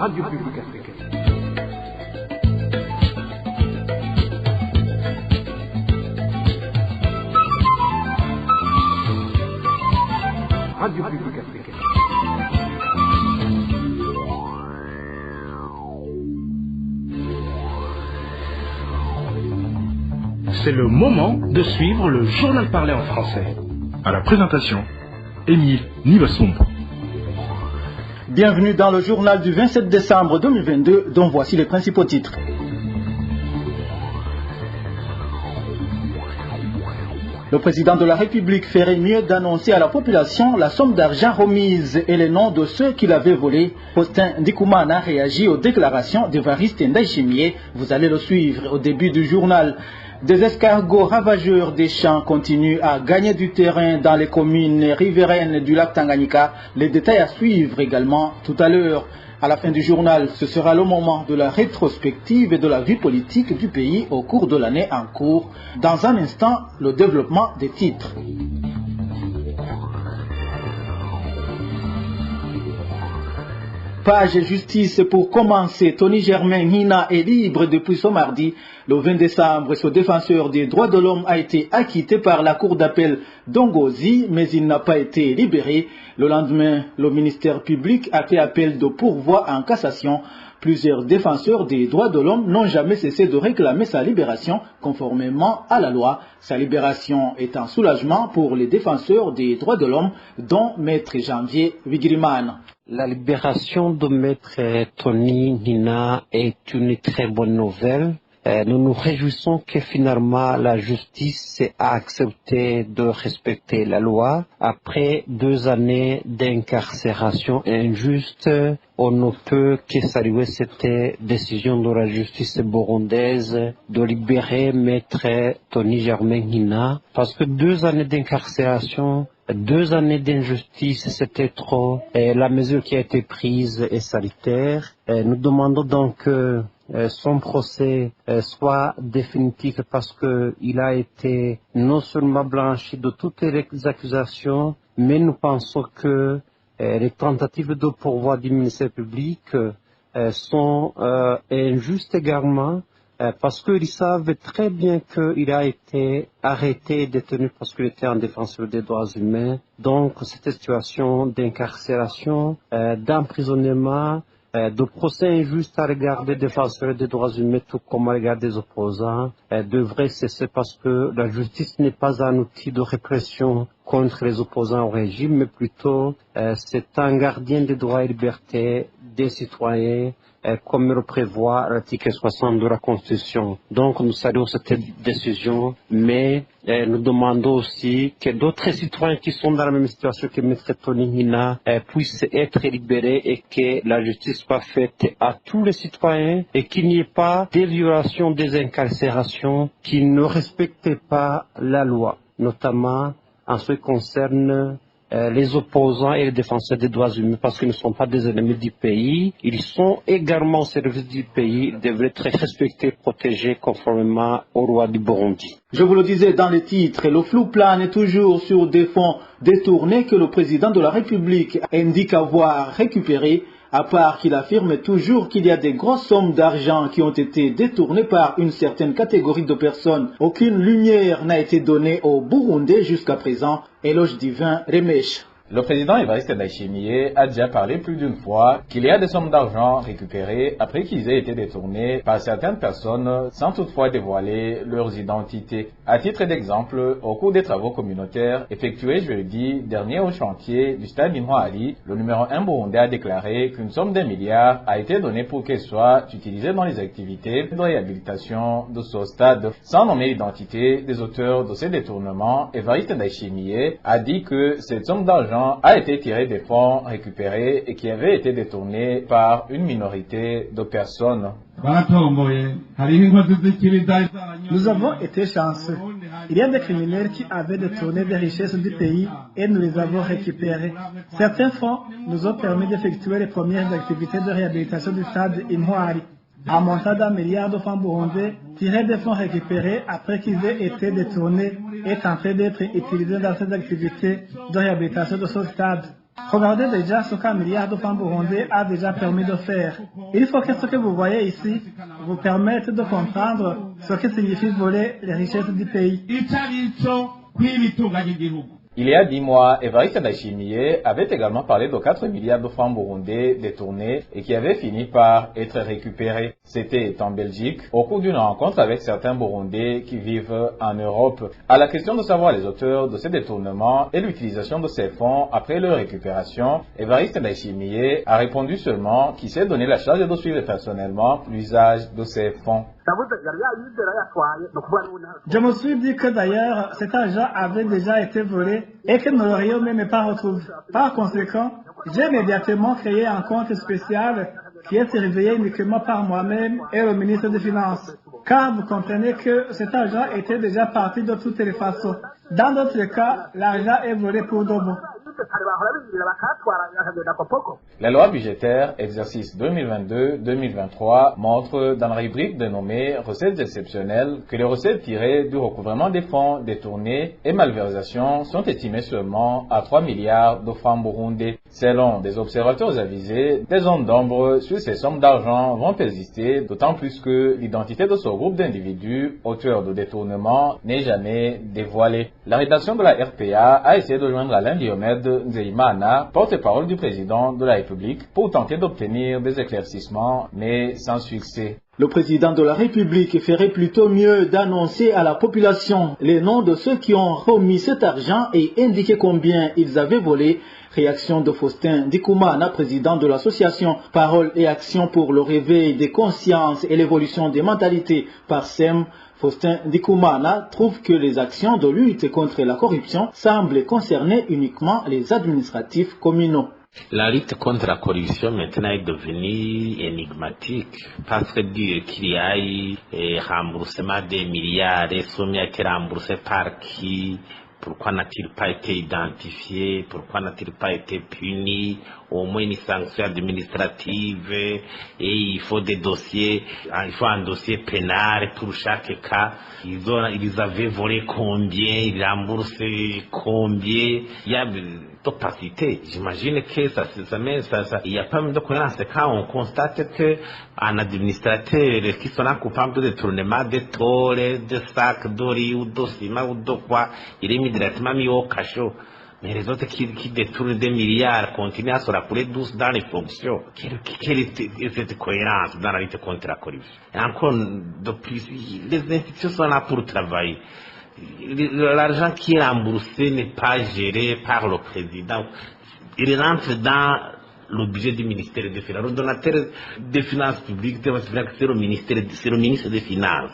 Radio Publique Africaine. Radio Publique Africaine. C'est le moment de suivre le journal parlé en français. À la présentation, Émile Nivasumbo. Bienvenue dans le journal du 27 décembre 2022, dont voici les principaux titres. Le président de la République ferait mieux d'annoncer à la population la somme d'argent remise et les noms de ceux qui l'avaient volé. Faustin Ndikoumana réagit aux déclarations d'Évariste Ndayishimiye. Vous allez le suivre au début du journal. Des escargots ravageurs des champs continuent à gagner du terrain dans les communes riveraines du lac Tanganyika. Les détails à suivre également tout à l'heure. À la fin du journal, ce sera le moment de la rétrospective et de la vie politique du pays au cours de l'année en cours. Dans un instant, le développement des titres. Page justice pour commencer. Tony Germain Hina est libre depuis ce mardi. Le 20 décembre, ce défenseur des droits de l'homme a été acquitté par la cour d'appel d'Ongozi, mais il n'a pas été libéré. Le lendemain, le ministère public a fait appel de pourvoi en cassation. Plusieurs défenseurs des droits de l'homme n'ont jamais cessé de réclamer sa libération conformément à la loi. Sa libération est un soulagement pour les défenseurs des droits de l'homme, dont Maître Janvier Wigiriman. La libération de Maître Tony Nina est une très bonne nouvelle. Nous nous réjouissons que finalement la justice a accepté de respecter la loi. Après 2 années d'incarcération injuste, on ne peut que saluer cette décision de la justice burundaise de libérer Maître Tony Germain Hina, parce que 2 années d'incarcération, 2 années d'injustice, c'était trop. La mesure qui a été prise est salutaire. Nous demandons donc que son procès soit définitif parce qu'il a été non seulement blanchi de toutes les accusations, mais nous pensons que les tentatives de pourvoi du ministère public sont injustes également. Parce qu'ils savent très bien qu'il a été arrêté et détenu parce qu'il était un défenseur des droits humains. Donc, cette situation d'incarcération, d'emprisonnement, de procès injuste à l'égard des défenseurs des droits humains, tout comme à l'égard des opposants, devrait cesser parce que la justice n'est pas un outil de répression contre les opposants au régime, mais plutôt c'est un gardien des droits et libertés des citoyens, comme le prévoit l'article 60 de la Constitution. Donc nous saluons cette décision, mais nous demandons aussi que d'autres citoyens qui sont dans la même situation que M. Tony Hina puissent être libérés et que la justice soit faite à tous les citoyens et qu'il n'y ait pas des violations, des incarcérations qui ne respectent pas la loi, notamment en ce qui concerne les opposants et les défenseurs des droits humains, parce qu'ils ne sont pas des ennemis du pays, ils sont également au service du pays, ils devraient être respectés, protégés conformément aux lois du Burundi. Je vous le disais dans les titres, le flou plane toujours sur des fonds détournés que le président de la République indique avoir récupérés, à part qu'il affirme toujours qu'il y a des grosses sommes d'argent qui ont été détournées par une certaine catégorie de personnes. Aucune lumière n'a été donnée au Burundais jusqu'à présent. Éloge divin, Remèche. Le président Évariste Ndayishimiye a déjà parlé plus d'une fois qu'il y a des sommes d'argent récupérées après qu'ils aient été détournés par certaines personnes sans toutefois dévoiler leurs identités. À titre d'exemple, au cours des travaux communautaires effectués jeudi dernier au chantier du stade Intwari, le numéro 1 burundais a déclaré qu'une somme d'1 milliard a été donnée pour qu'elle soit utilisée dans les activités de réhabilitation de ce stade. Sans nommer l'identité des auteurs de ces détournements, Évariste Ndayishimiye a dit que cette somme d'argent a été tiré des fonds récupérés et qui avaient été détournés par une minorité de personnes. Nous avons été chanceux. Il y a des criminels qui avaient détourné des richesses du pays et nous les avons récupérées. Certains fonds nous ont permis d'effectuer les premières activités de réhabilitation du stade Intwari. Un montant d'1 milliard de francs burundais tiré des fonds récupérés après qu'ils aient été détournés est en train d'être utilisé dans ces activités de réhabilitation de ce stade. Regardez déjà ce qu'un milliard de francs burundais a déjà permis de faire. Il faut que ce que vous voyez ici vous permette de comprendre ce que signifie voler les richesses du pays. Il y a 10 mois, Évariste Ndayishimiye avait également parlé de 4 milliards de francs burundais détournés et qui avaient fini par être récupérés. C'était en Belgique, au cours d'une rencontre avec certains Burundais qui vivent en Europe. À la question de savoir les auteurs de ces détournements et l'utilisation de ces fonds après leur récupération, Évariste Ndayishimiye a répondu seulement qu'il s'est donné la charge de suivre personnellement l'usage de ces fonds. Je me suis dit que d'ailleurs, cet argent avait déjà été volé et que nous l'aurions même pas retrouvé. Par conséquent, j'ai immédiatement créé un compte spécial qui est surveillé uniquement par moi-même et le ministre des Finances. Car vous comprenez que cet argent était déjà parti de toutes les façons. Dans d'autres cas, l'argent est volé pour de bon. La loi budgétaire exercice 2022-2023 montre dans la rubrique dénommée recettes exceptionnelles que les recettes tirées du recouvrement des fonds détournés et malversations sont estimées seulement à 3 milliards de francs burundais. Selon des observateurs avisés, des zones d'ombre sur ces sommes d'argent vont persister, d'autant plus que l'identité de ce groupe d'individus auteurs de détournement n'est jamais dévoilée. La rédaction de la RPA a essayé de joindre Alain Diomède Nzeyimana, porte-parole du président de la République, pour tenter d'obtenir des éclaircissements, mais sans succès. Le président de la République ferait plutôt mieux d'annoncer à la population les noms de ceux qui ont remis cet argent et indiquer combien ils avaient volé. Réaction de Faustin Ndikoumana, président de l'association Parole et Action pour le réveil des consciences et l'évolution des mentalités par SEM. Faustin Ndikoumana trouve que les actions de lutte contre la corruption semblent concerner uniquement les administratifs communaux. La lutte contre la corruption maintenant est devenue énigmatique parce que dire qu'il y a eu remboursement des milliards, et sommes a été remboursé par qui? Pourquoi n'a-t-il pas été identifié? Pourquoi n'a-t-il pas été puni? Au moins une sanction administrative, et il faut des dossiers, il faut un dossier pénal pour chaque cas. Ils avaient volé combien? Ils remboursent combien? Il y a d'opacité. J'imagine que il n'y a pas de cohérence. Quand on constate qu'un administrateur qui sera coupable de détournement de tôles, de sacs de riz ou de ciment ou de quoi, il est immédiatement mis au cachot. Mais les autres qui détournent des milliards continuent à se rappeler douce dans les fonctions. Quelle est cette cohérence dans la lutte contre la corruption? Et encore, depuis, les institutions sont là pour travailler. L'argent qui est remboursé n'est pas géré par le président. Il rentre dans le budget du ministère des Finances. Le donateur des finances publiques, c'est le ministre des Finances.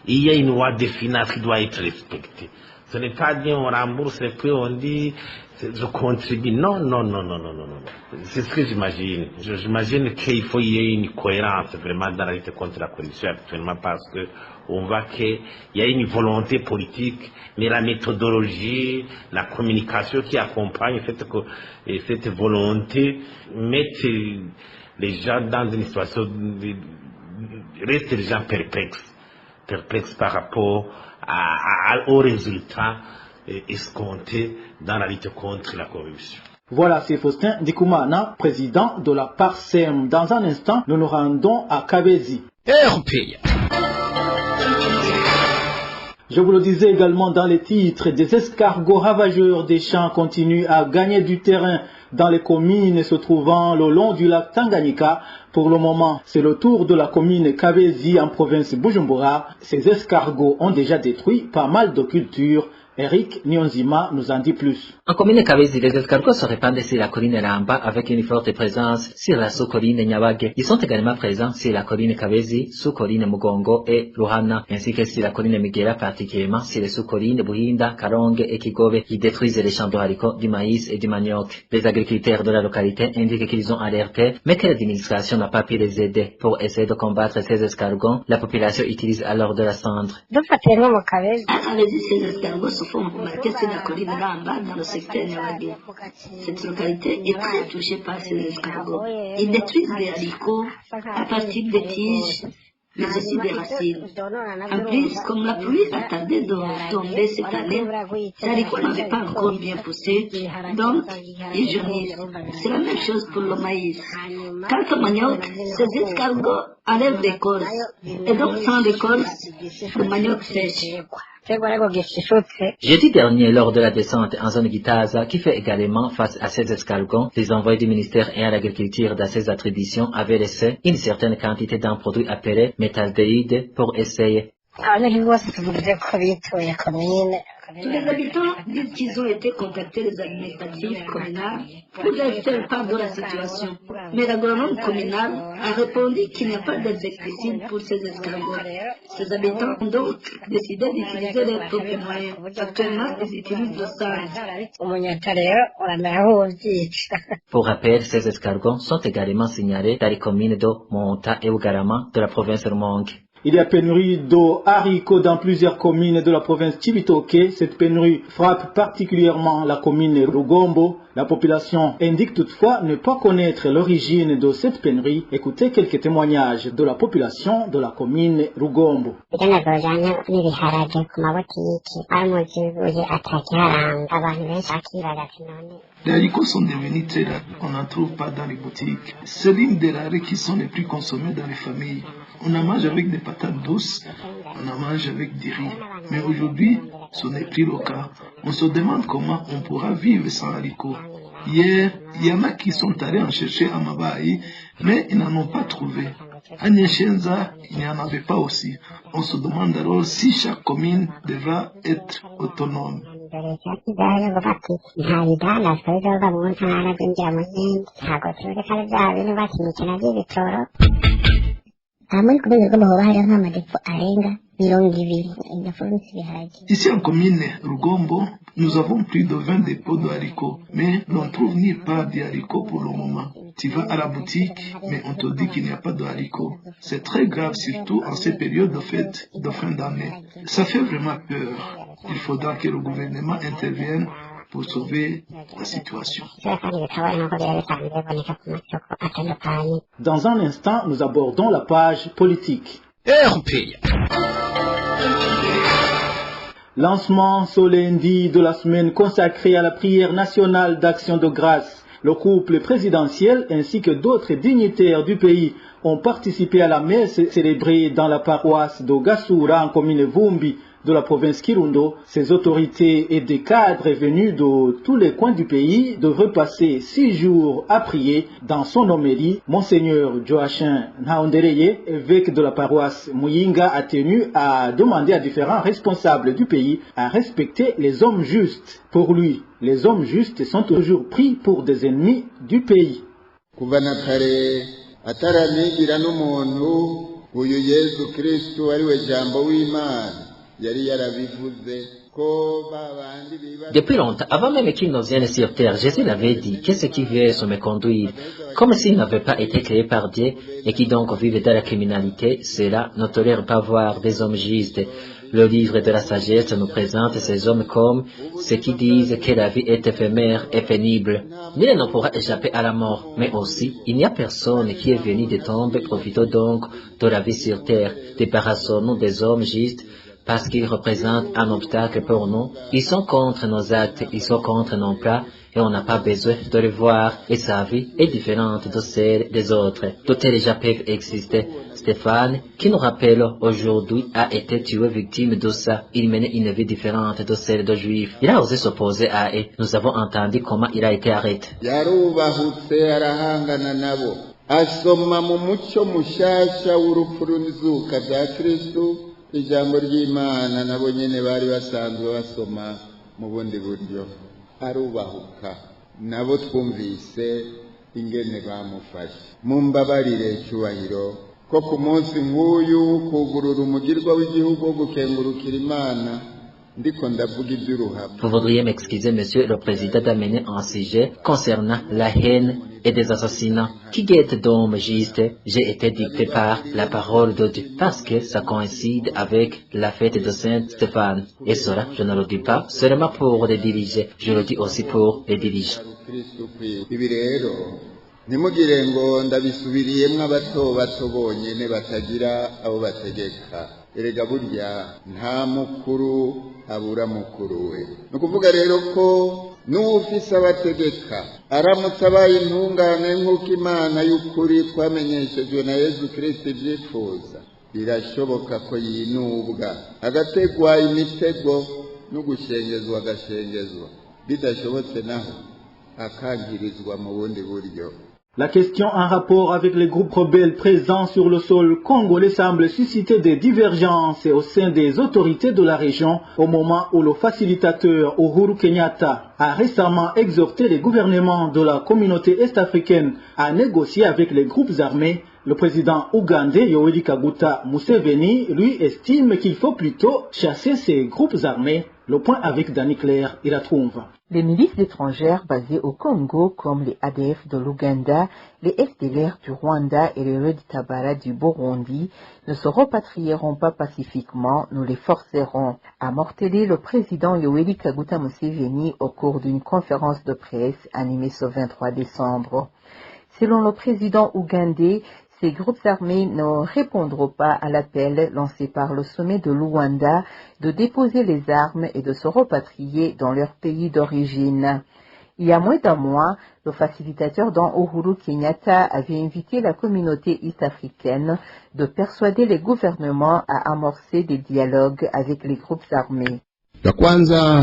Il y a une loi des finances qui doit être respectée. Ce n'est pas bien on rembourse et puis on dit je contribue. Non. C'est ce que j'imagine. J'imagine qu'il faut y ait une cohérence vraiment dans la lutte contre la corruption actuellement parce que on voit qu'il y a une volonté politique, mais la méthodologie, la communication qui accompagne cette volonté mettent les gens dans une situation, restent les gens perplexes par rapport aux résultats escomptés dans la lutte contre la corruption. Voilà, c'est Faustin Ndikoumana, président de la PARSEM. Dans un instant, nous nous rendons à Kabezi. Je vous le disais également dans les titres, des escargots ravageurs des champs continuent à gagner du terrain dans les communes se trouvant le long du lac Tanganyika. Pour le moment, c'est le tour de la commune Kabezi en province Bujumbura. Ces escargots ont déjà détruit pas mal de cultures. Eric Nyonzima nous en dit plus. En commune Kabezi, les escargots se répandent sur la colline Ramba avec une forte présence sur la sous-colline Nyabage. Ils sont également présents sur la colline Kabezi, sous-colline Mugongo et Luhana, ainsi que sur la colline Migera, particulièrement sur les sous-collines Buhinda, Karonge et Kigobe. Ils détruisent les champs de haricots, du maïs et du manioc. Les agriculteurs de la localité indiquent qu'ils ont alerté, mais que l'administration n'a pas pu les aider. Pour essayer de combattre ces escargots, la population utilise alors de la cendre. Se font remarquer sur la colline Ramba dans le secteur Nyabage. Cette localité est très touchée par ces escargots. Ils détruisent des haricots à partir des tiges mais aussi des racines. En plus, comme la pluie a tardé de tomber cette année, les haricots n'avaient pas encore bien poussé, donc ils jaunissent. C'est la même chose pour le maïs. Quant au manioc, ces escargots enlèvent l'écorce, et donc sans l'écorce, le manioc sèche. Jeudi dernier, lors de la descente en zone Gitaza, qui fait également face à ces escargots, les envoyés du ministère et à l'agriculture dans ses attributions avaient laissé une certaine quantité d'un produit appelé métaldéhyde pour essayer. Tous les habitants disent qu'ils ont été contactés les administratifs communaux pour leur faire part de la situation. Mais l'agronome communal a répondu qu'il n'y a pas d'insecticide pour ces escargots. Ces habitants ont donc décidé d'utiliser leurs propres moyens. Actuellement, ils utilisent le sang. Pour rappel, ces escargots sont également signalés dans les communes de Monta et Ugarama de la province de Rumonge. Il y a pénurie d'eau haricots dans plusieurs communes de la province Cibitoke. Cette pénurie frappe particulièrement la commune Rugombo. La population indique toutefois ne pas connaître l'origine de cette pénurie. Écoutez quelques témoignages de la population de la commune Rugombo. Les haricots sont devenus très rares. On n'en trouve pas dans les boutiques. C'est l'une des rares qui sont les plus consommées dans les familles. On en mange avec des patates douces, on en mange avec du riz. Mais aujourd'hui, ce n'est plus le cas. On se demande comment on pourra vivre sans haricots. Hier, il y en a qui sont allés en chercher à Mabaï, mais ils n'en ont pas trouvé. À Nyeshenza, il n'y en avait pas aussi. On se demande alors si chaque commune devra être autonome. Ici en commune Rugombo, nous avons plus de 20 dépôts de haricots, mais l'on ne trouve ni pas de haricots pour le moment. Tu vas à la boutique, mais on te dit qu'il n'y a pas de haricots. C'est très grave, surtout en ces périodes de fête de fin d'année. Ça fait vraiment peur. Il faudra que le gouvernement intervienne pour sauver la situation. Dans un instant, nous abordons la page politique. Lancement ce lundi de la semaine consacrée à la prière nationale d'action de grâce. Le couple présidentiel ainsi que d'autres dignitaires du pays ont participé à la messe célébrée dans la paroisse de Gassoura en commune Vumbi de la province Kirundo. Ces autorités et des cadres venus de tous les coins du pays devraient passer 6 jours à prier. Dans son homélie, Monseigneur Joachim Naondereye, évêque de la paroisse Muyinga, a tenu à demander à différents responsables du pays à respecter les hommes justes. Pour lui, les hommes justes sont toujours pris pour des ennemis du pays. Depuis longtemps, avant même qu'il ne vienne sur terre, Jésus l'avait dit que ceux qui veulent se méconduire, comme s'ils n'avaient pas été créés par Dieu et qui donc vivent dans la criminalité, cela ne tolère pas voir des hommes justes. Le livre de la sagesse nous présente ces hommes comme ceux qui disent que la vie est éphémère et pénible. Nul ne pourra échapper à la mort, mais aussi il n'y a personne qui est venu de tomber. Profitons donc de la vie sur terre. Débarrassons-nous des hommes justes parce qu'ils représentent un obstacle pour nous. Ils sont contre nos actes, ils sont contre nos plats, et on n'a pas besoin de les voir, et sa vie est différente de celle des autres. Toutes les gens peuvent exister. Stéphane, qui nous rappelle aujourd'hui, a été tué victime de ça. Il menait une vie différente de celle de Juifs. Il a osé s'opposer à eux. Nous avons entendu comment il a été arrêté. ijambo ry'Imana nabo nyene bari basanzwe basoma mu bundi buryo arubahuka nabo twumvise ingene bamufashe mumbabarire cyubahiro ko ku munsi nk'uyu kugurura umugirwa w'igihugu wo gukengurukira Imana ndiko ndavuga iby'uruhabo. Vous voudriez m'excuser, monsieur le président, d'amener un sujet concernant la haine et des assassinats. Qui guette d'hommes justes? J'ai été dicté par la parole de Dieu parce que ça coïncide avec la fête de Saint Stéphane. Et cela, je ne le dis pas seulement pour les diriger, je le dis aussi pour les dirigeants. ntimugire ngo ndabisubiriyemwo abato bato bonyene batagira abo bategeka. Erega burya nta mukuru abura mukuru we. Ni ukuvuga rero ko n'ufise abategeka aramutse abaye intungane nk'uko Imana y'ukuri twamenyeshejwe na Yezu Kristo ibyifuza, birashoboka ko yinubwa agategwa imitego no gushengezwa agashengezwa, bidashobotse naho akangirizwa mu bundi buryo. La question en rapport avec les groupes rebelles présents sur le sol congolais semble susciter des divergences au sein des autorités de la région au moment où le facilitateur Uhuru Kenyatta a récemment exhorté les gouvernements de la communauté est-africaine à négocier avec les groupes armés. Le président ougandais Yoweri Kaguta Museveni, lui, estime qu'il faut plutôt chasser ces groupes armés. Le point avec Danny Claire, il la trouve. Les milices étrangères basées au Congo, comme les ADF de l'Ouganda, les FDLR du Rwanda et les Red Tabara du Burundi, ne se repatrieront pas pacifiquement, nous les forcerons, a mortellé le président Yoweri Kaguta Museveni au cours d'une conférence de presse animée ce 23 décembre. Selon le président ougandais, ces groupes armés ne répondront pas à l'appel lancé par le sommet de Luanda de déposer les armes et de se repatrier dans leur pays d'origine. Il y a moins d'un mois, le facilitateur dont Uhuru Kenyatta avait invité la communauté est-africaine de persuader les gouvernements à amorcer des dialogues avec les groupes armés. Concernant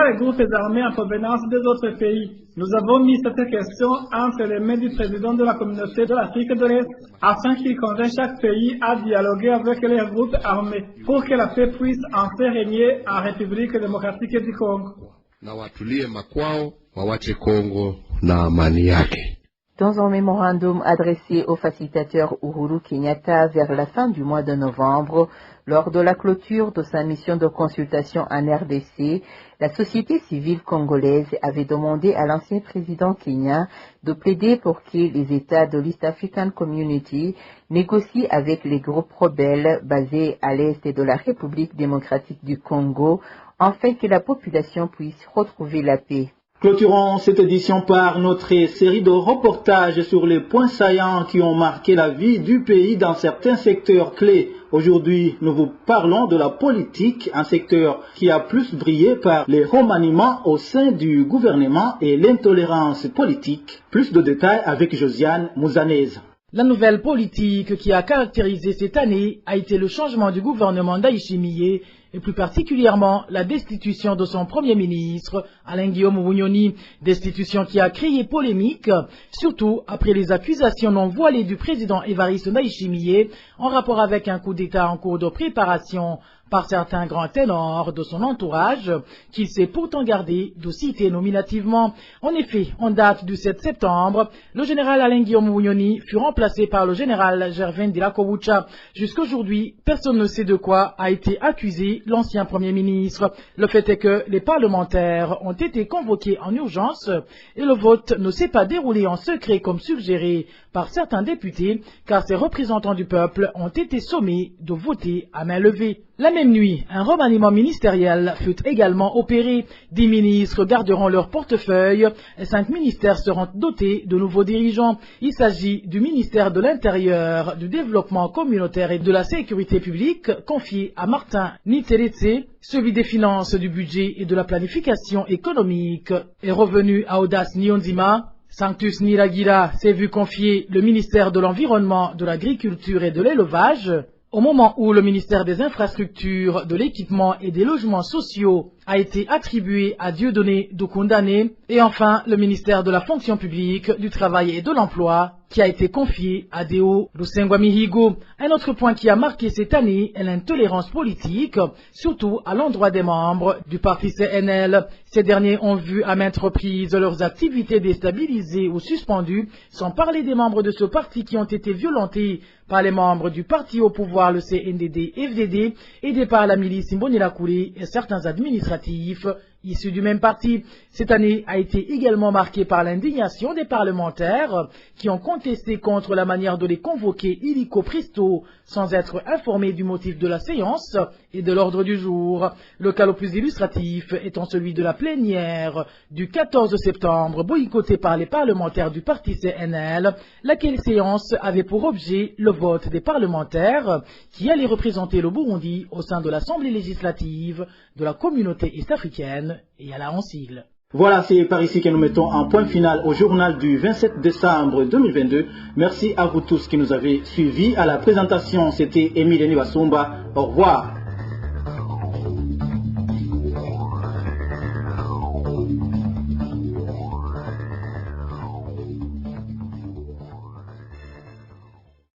les groupes armés en provenance des autres pays, nous avons mis cette question entre les mains du président de la communauté de l'Afrique de l'Est afin qu'il convainque chaque pays à dialoguer avec les groupes armés pour que la paix puisse enfin régner en République démocratique du Congo. Dans un mémorandum adressé au facilitateur Uhuru Kenyatta vers la fin du mois de novembre, lors de la clôture de sa mission de consultation en RDC, la société civile congolaise avait demandé à l'ancien président kenyan de plaider pour que les États de l'East African Community négocient avec les groupes rebelles basés à l'est de la République démocratique du Congo, afin que la population puisse retrouver la paix. Clôturons cette édition par notre série de reportages sur les points saillants qui ont marqué la vie du pays dans certains secteurs clés. Aujourd'hui, nous vous parlons de la politique, un secteur qui a plus brillé par les remaniements au sein du gouvernement et l'intolérance politique. Plus de détails avec Josiane Mouzanez. La nouvelle politique qui a caractérisé cette année a été le changement du gouvernement d'Aïchimiye et plus particulièrement la destitution de son premier ministre, Alain Guillaume Bunyoni, destitution qui a créé polémique, surtout après les accusations non voilées du président Évariste Ndayishimiye en rapport avec un coup d'État en cours de préparation par certains grands ténors de son entourage, qu'il s'est pourtant gardé de citer nominativement. En effet, en date du 7 septembre, le général Alain Guillaume Bunyoni fut remplacé par le général Gervin Delakobucha. Jusqu'aujourd'hui, personne ne sait de quoi a été accusé l'ancien Premier ministre. Le fait est que les parlementaires ont été convoqués en urgence et le vote ne s'est pas déroulé en secret comme suggéré par certains députés, car ces représentants du peuple ont été sommés de voter à main levée. La même nuit, un remaniement ministériel fut également opéré. 10 ministres garderont leur portefeuille et 5 ministères seront dotés de nouveaux dirigeants. Il s'agit du ministère de l'Intérieur, du Développement communautaire et de la Sécurité publique, confié à Martin Niteretse. Celui des finances, du budget et de la planification économique est revenu à Audace Nyonzima. Sanctus Niragira s'est vu confier le ministère de l'Environnement, de l'Agriculture et de l'Élevage, au moment où le ministère des Infrastructures, de l'Équipement et des Logements sociaux a été attribué à Dieudonné Doukoundane, et enfin le ministère de la Fonction publique, du Travail et de l'Emploi, qui a été confié à Deo Lusengwa Mihigo. Un autre point qui a marqué cette année est l'intolérance politique, surtout à l'endroit des membres du parti CNL. Ces derniers ont vu à maintes reprises leurs activités déstabilisées ou suspendues, sans parler des membres de ce parti qui ont été violentés par les membres du parti au pouvoir, le CNDD-FDD, aidés par la milice Imbonerakure et certains administratifs issus du même parti. Cette année a été également marquée par l'indignation des parlementaires qui ont contesté contre la manière de les convoquer illico presto sans être informés du motif de la séance et de l'ordre du jour. Le cas le plus illustratif étant celui de la plénière du 14 septembre boycottée par les parlementaires du parti CNL, laquelle séance avait pour objet le vote des parlementaires qui allaient représenter le Burundi au sein de l'Assemblée législative de la communauté est-africaine et à la en sigle. Voilà, c'est par ici que nous mettons un point final au journal du 27 décembre 2022. Merci à vous tous qui nous avez suivis. À la présentation, c'était Émile Niwasumba. Au revoir.